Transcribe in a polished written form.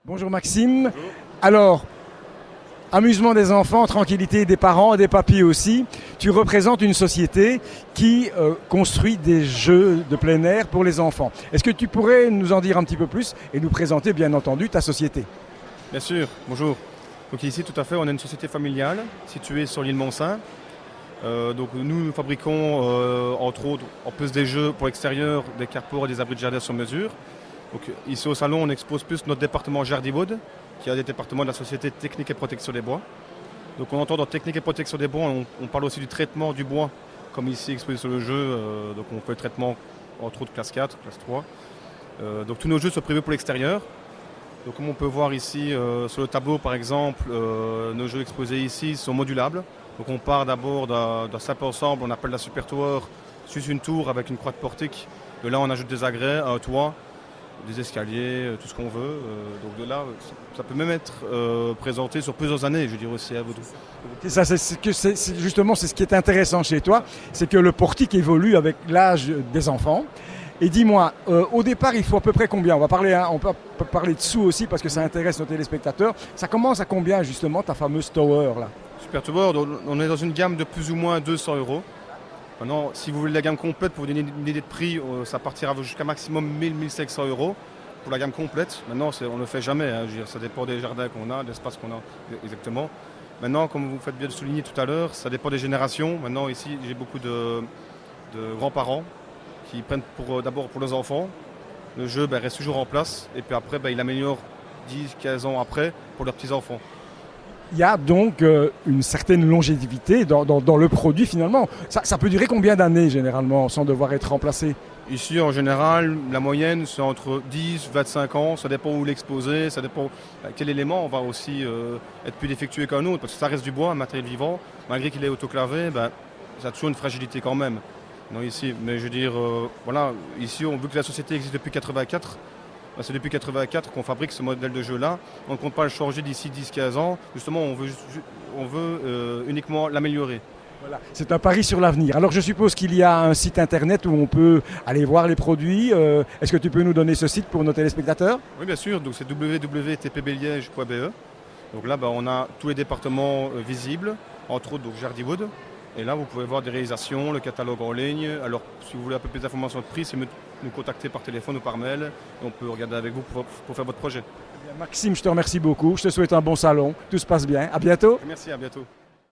Bonjour Maxime. Bonjour. Alors, amusement des enfants, tranquillité des parents, des papis aussi. Tu représentes une société qui construit des jeux de plein air pour les enfants. Est-ce que tu pourrais nous en dire un petit peu plus et nous présenter bien entendu ta société? Bien sûr, bonjour. Donc ici tout à fait, on est une société familiale située sur l'île Montsaint. Donc nous fabriquons entre autres, en plus des jeux pour l'extérieur, des carports et des abris de jardin sur mesure. Donc ici au salon, on expose plus notre département Jardiwood, qui est un des départements de la société Technique et Protection des Bois. Donc on entend dans Technique et Protection des Bois, on parle aussi du traitement du bois, comme ici exposé sur le jeu. Donc on fait le traitement entre autres classe 4, classe 3. Donc tous nos jeux sont prévus pour l'extérieur. Donc comme on peut voir ici sur le tableau par exemple, nos jeux exposés ici sont modulables. Donc on part d'abord d'un simple ensemble, on appelle la Super Tower, sur une tour avec une croix de portique. De là on ajoute des agrès, un toit, des escaliers, tout ce qu'on veut. Donc de là, ça peut même être présenté sur plusieurs années, je dirais aussi à vous. Ça, justement, c'est ce qui est intéressant chez toi, c'est que le portique évolue avec l'âge des enfants. Et dis-moi, au départ, il faut à peu près combien? On peut parler de sous aussi parce que ça intéresse nos téléspectateurs. Ça commence à combien justement ta fameuse tower là? Super Tower, on est dans une gamme de plus ou moins 200 €. Maintenant, si vous voulez la gamme complète, pour vous donner une idée de prix, ça partira jusqu'à maximum 1000-1500 € pour la gamme complète. Maintenant, on ne le fait jamais, hein, je veux dire, ça dépend des jardins qu'on a, de l'espace qu'on a exactement. Maintenant, comme vous faites bien de souligner tout à l'heure, ça dépend des générations. Maintenant, ici, j'ai beaucoup de grands-parents qui prennent d'abord pour leurs enfants. Le jeu reste toujours en place et puis après, il améliore 10-15 ans après pour leurs petits-enfants. Il y a donc une certaine longévité dans le produit finalement. Ça peut durer combien d'années généralement sans devoir être remplacé? Ici en général, la moyenne c'est entre 10 et 25 ans, ça dépend où l'exposer, ça dépend quel élément on va aussi être plus défectueux qu'un autre, parce que ça reste du bois, un matériel vivant, malgré qu'il est autoclavé, ça a toujours une fragilité quand même. Non, ici, mais je veux dire, voilà, ici on veut que la société existe depuis 84. C'est depuis 1984 qu'on fabrique ce modèle de jeu-là. On ne compte pas le changer d'ici 10-15 ans. Justement, on veut uniquement l'améliorer. Voilà. C'est un pari sur l'avenir. Alors je suppose qu'il y a un site internet où on peut aller voir les produits. Est-ce que tu peux nous donner ce site pour nos téléspectateurs? Oui, bien sûr. Donc c'est www.tpbliège.be. Donc là, on a tous les départements visibles, entre autres Jardiwood. Et là, vous pouvez voir des réalisations, le catalogue en ligne. Alors, si vous voulez un peu plus d'informations de prix, c'est nous contacter par téléphone ou par mail. On peut regarder avec vous pour faire votre projet. Maxime, je te remercie beaucoup. Je te souhaite un bon salon. Tout se passe bien. À bientôt. Merci, à bientôt.